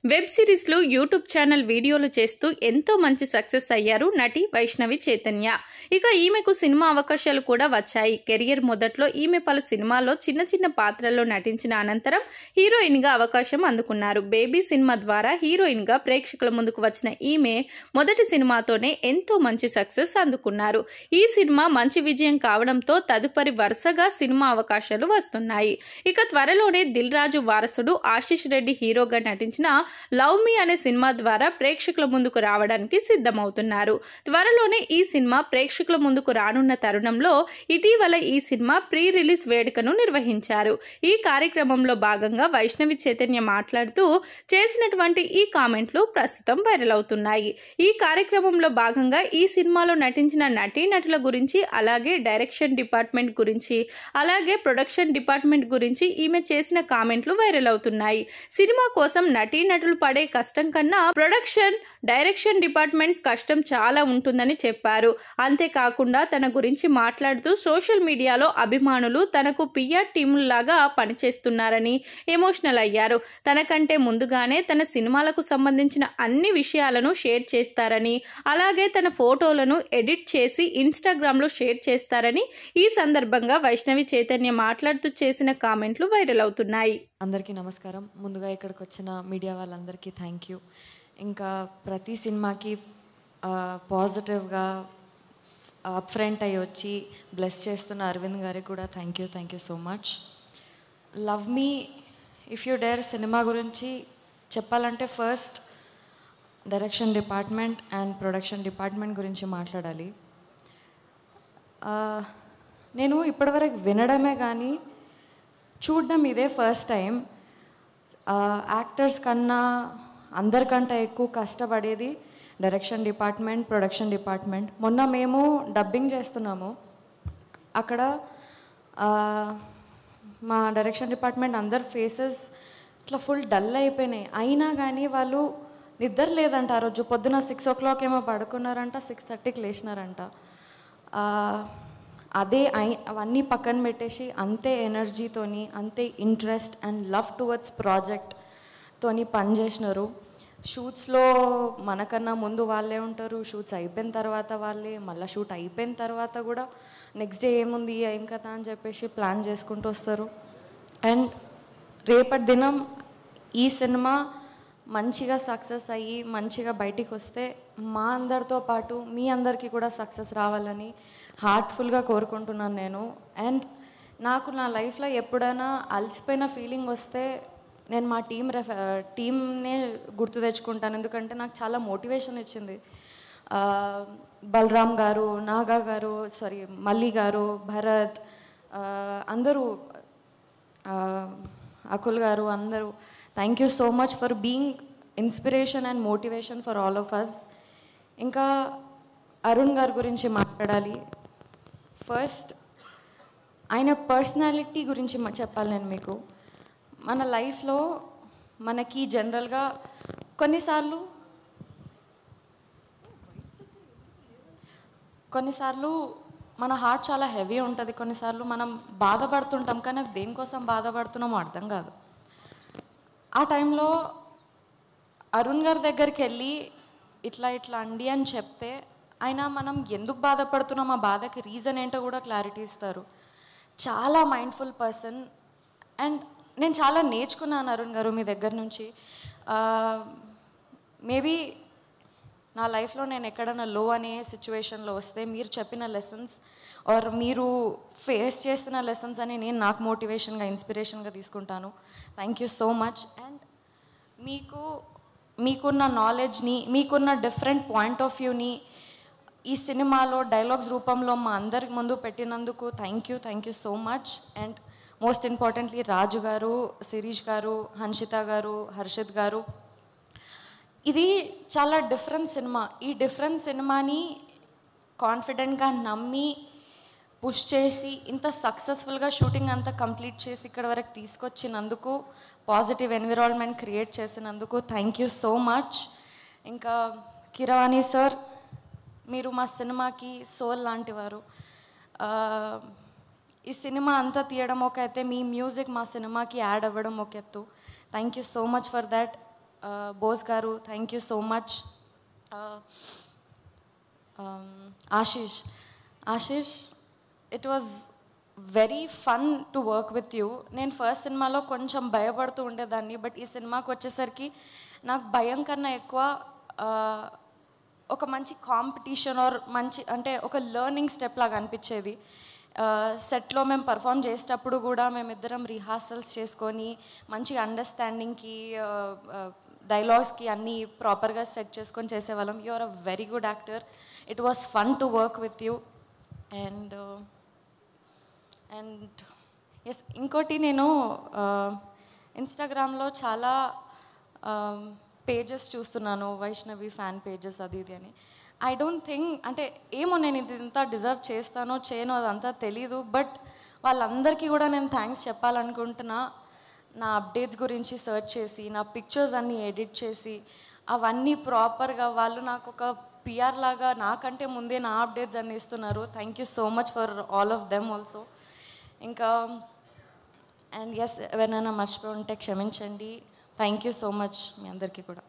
Web సిరీస్లో YouTube channel వీడియోలు చేస్తూ ఎంతో మంచి సక్సెస్ అయ్యారు నటి వైష్ణవి చైతన్య. ఇక ఈమెకు సినిమా అవకాశాలు కూడా వచ్చాయి. కెరియర్ మొదట్లో ఈమె పలు సినిమాల్లో చిన్న చిన్న పాత్రల్లో నటించిన అనంతరం హీరోయిన్ గా అవకాశం అందుకున్నారు. బేబీ సినిమా ద్వారా హీరోయిన్ గా ప్రేక్షకుల ముందుకు వచ్చిన ఈమె మొదటి సినిమాతోనే ఎంతో మంచి సక్సెస్ అందుకున్నారు. ఈ సినిమా మంచి విజయం కావడంతో తదుపరి వరుసగా సినిమా అవకాశాలు వస్తున్నాయి. ఇక త్వరలోనే దిల్ రాజు వారసుడు ఆశిష్ రెడ్డి హీరోగా నటించిన లవ్ మీ అనే సినిమా ద్వారా ప్రేక్షకుల ముందుకు రావడానికి సిద్ధమవుతున్నారు. త్వరలోనే ఈ సినిమా ప్రేక్షకుల ముందుకు రానున్న తరుణంలో ఇటీవల ఈ సినిమా ప్రీ రిలీజ్ వేడుకను నిర్వహించారు. ఈ కార్యక్రమంలో భాగంగా వైష్ణవి చైతన్య మాట్లాడుతూ చేసినటువంటి ఈ కామెంట్లు ప్రస్తుతం వైరల్ అవుతున్నాయి. ఈ కార్యక్రమంలో భాగంగా ఈ సినిమాలో నటించిన నటీనటుల గురించి, అలాగే డైరెక్షన్ డిపార్ట్మెంట్ గురించి, అలాగే ప్రొడక్షన్ డిపార్ట్మెంట్ గురించి ఈమె చేసిన కామెంట్లు వైరల్ అవుతున్నాయి. సినిమా కోసం నటీనటులు పడే కష్టం కన్నా డైరెక్షన్ డిపార్ట్మెంట్ కష్టం చాలా ఉంటుందని చెప్పారు. అంతేకాకుండా తన గురించి మాట్లాడుతూ సోషల్ మీడియాలో అభిమానులు తనకు పిఆర్ టీములాగా పనిచేస్తున్నారని ఎమోషనల్ అయ్యారు. తనకంటే ముందుగానే తన సినిమాలకు సంబంధించిన అన్ని విషయాలను షేర్ చేస్తారని, అలాగే తన ఫోటోలను ఎడిట్ చేసి ఇన్స్టాగ్రామ్ లో షేర్ చేస్తారని ఈ సందర్భంగా వైష్ణవి చైతన్య మాట్లాడుతూ చేసిన కామెంట్లు వైరల్ అవుతున్నాయి. అందరికీ నమస్కారం. ముందుగా ఇక్కడికి వచ్చిన మీడియా వాళ్ళందరికీ థ్యాంక్ యూ. ఇంకా ప్రతి సినిమాకి పాజిటివ్గా అప్ ఫ్రంట్ అయ్యి వచ్చి బ్లెస్ చేస్తున్న అరవింద్ గారికి కూడా thank you so much. Love me if you dare cinema గురించి చెప్పాలంటే first direction department and production department గురించి మాట్లాడాలి. నేను ఇప్పటివరకు వినడమే కానీ చూడడం ఇదే ఫస్ట్ టైం. యాక్టర్స్ కన్నా అందరికంటే ఎక్కువ కష్టపడేది డైరెక్షన్ డిపార్ట్మెంట్, ప్రొడక్షన్ డిపార్ట్మెంట్. మొన్న మేము డబ్బింగ్ చేస్తున్నాము. అక్కడ మా డైరెక్షన్ డిపార్ట్మెంట్ అందరు ఫేసెస్ ఇట్లా ఫుల్ డల్ అయిపోయినాయి. అయినా కానీ వాళ్ళు నిద్ర లేదంట. ఆ రోజు పొద్దున 6 o'clock ఏమో పడుకున్నారంట, 6:30కి లేచినారంట. అవన్నీ పక్కన పెట్టేసి అంతే ఎనర్జీతోని, అంతే ఇంట్రెస్ట్ అండ్ లవ్ టువర్డ్స్ ప్రాజెక్ట్తోని పనిచేసినారు. షూట్స్లో మనకన్నా ముందు వాళ్ళే ఉంటారు, షూట్స్ అయిపోయిన తర్వాత వాళ్ళే, మళ్ళీ షూట్ అయిపోయిన తర్వాత కూడా నెక్స్ట్ డే ఏముంది ఏం కదా అని చెప్పేసి ప్లాన్ చేసుకుంటూ వస్తారు. అండ్ రేపటి దినం ఈ సినిమా మంచిగా సక్సెస్ అయ్యి మంచిగా బయటికి వస్తే మా అందరితో పాటు మీ అందరికీ కూడా సక్సెస్ రావాలని హార్ట్ఫుల్గా కోరుకుంటున్నాను నేను. అండ్ నాకు నా లైఫ్లో ఎప్పుడైనా అలసిపోయిన ఫీలింగ్ వస్తే నేను మా టీమ్నే గుర్తు తెచ్చుకుంటాను. ఎందుకంటే నాకు చాలా మోటివేషన్ ఇచ్చింది. బలరామ్ గారు, నాగా గారు, మల్లి గారు, భరత్, అందరూ, అకుల్ గారు, అందరూ thank you so much for being inspiration and motivation for all of us. ఇంకా అరుణ్ గారి గురించి మాట్లాడాలి. ఫస్ట్ ఆయన పర్సనాలిటీ గురించి చెప్పాలి నేను మీకు. మన లైఫ్లో మనకి జనరల్గా కొన్నిసార్లు మన హార్ట్ చాలా హెవీ ఉంటుంది. కొన్నిసార్లు మనం బాధపడుతుంటాం, కానీ దేనికోసం బాధపడుతున్నామో అర్థం కాదు. ఆ టైంలో అరుణ్ గారి దగ్గరికి వెళ్ళి ఇట్లా అండి అని చెప్తే ఆయన మనం ఎందుకు బాధపడుతున్నాం, ఆ బాధకి రీజన్ ఏంటో కూడా క్లారిటీ ఇస్తారు. చాలా మైండ్ఫుల్ పర్సన్. అండ్ నేను చాలా నేర్చుకున్నాను అరుణ్ గారు మీ దగ్గర నుంచి. మేబీ నా లైఫ్లో నేను ఎక్కడైనా లో అనే సిచ్యువేషన్లో వస్తే మీరు చెప్పిన లెసన్స్ ఆర్ మీరు ఫేస్ చేస్తున్న లెసన్స్ అని నేను నాకు మోటివేషన్గా, ఇన్స్పిరేషన్గా తీసుకుంటాను. Thank you so much. And మీకున్న నాలెడ్జ్ని, మీకున్న డిఫరెంట్ పాయింట్ ఆఫ్ వ్యూని ఈ సినిమాలో డైలాగ్స్ రూపంలో మా అందరికి ముందు పెట్టినందుకు thank you so much. And most importantly Raju garu, Shirish గారు, హన్షిత గారు, హర్షిత్ గారు. ఇది చాలా డిఫరెంట్ సినిమా. ఈ డిఫరెంట్ సినిమాని కాన్ఫిడెంట్గా నమ్మి పుష్ చేసి ఇంత సక్సెస్ఫుల్గా షూటింగ్ అంతా కంప్లీట్ చేసి ఇక్కడ వరకు తీసుకొచ్చినందుకు, పాజిటివ్ ఎన్విరాన్మెంట్ క్రియేట్ చేసినందుకు థ్యాంక్ యూ సో మచ్. ఇంకా కిరవాణి సార్, మీరు మా సినిమాకి సోల్ లాంటివారు. ఈ సినిమా అంతా తీయడం ఒక అయితే, మీ మ్యూజిక్ మా సినిమాకి యాడ్ అవ్వడం ఒక ఎత్తు. Thank you so much for that. Bose garu thank you so much. Ashish it was very fun to work with you. నేను ఫస్ట్ సినిమాలో కొంచెం భయపడుతూ ఉండేదాన్ని, బట్ ఈ సినిమాకి వచ్చేసరికి నాకు భయం కన్నా ఎక్కువ ఒక మంచి కాంపిటీషన్ ఆర్ మంచి అంటే ఒక లెర్నింగ్ స్టెప్ లాగా అనిపించేది. సెట్లో మేము పర్ఫామ్ చేసేటప్పుడు కూడా మేమిద్దరం రిహార్సల్స్ చేసుకొని మంచి అండర్స్టాండింగ్కి డైలాగ్స్కి అన్నీ ప్రాపర్గా సెట్ చేసుకొని చేసేవాళ్ళం. You are a very good actor. It was fun to work with you. And yes, ఇంకోటి నేను ఇన్స్టాగ్రామ్లో చాలా పేజెస్ చూస్తున్నాను, వైష్ణవి ఫ్యాన్ పేజెస్ అది ఇది అని. ఐ డోంట్ థింక్ అంటే ఏమో నేను ఇది ఇంత డిజర్వ్ చేస్తానో చేయనో అదంతా తెలీదు, బట్ వాళ్ళందరికీ కూడా నేను థ్యాంక్స్ చెప్పాలనుకుంటున్నా. నా అప్డేట్స్ గురించి సెర్చ్ చేసి నా పిక్చర్స్ అన్నీ ఎడిట్ చేసి అవన్నీ ప్రాపర్గా వాళ్ళు నాకు ఒక పిఆర్ లాగా నాకంటే ముందే నా అప్డేట్స్ అన్నీ ఇస్తున్నారు. Thank you so much for all of them also. ఇంకా అండ్ ఎస్, ఎవరైనా మర్చిపోయి ఉంటే క్షమించండి. థ్యాంక్ యూ సో మచ్ మీ అందరికీ కూడా.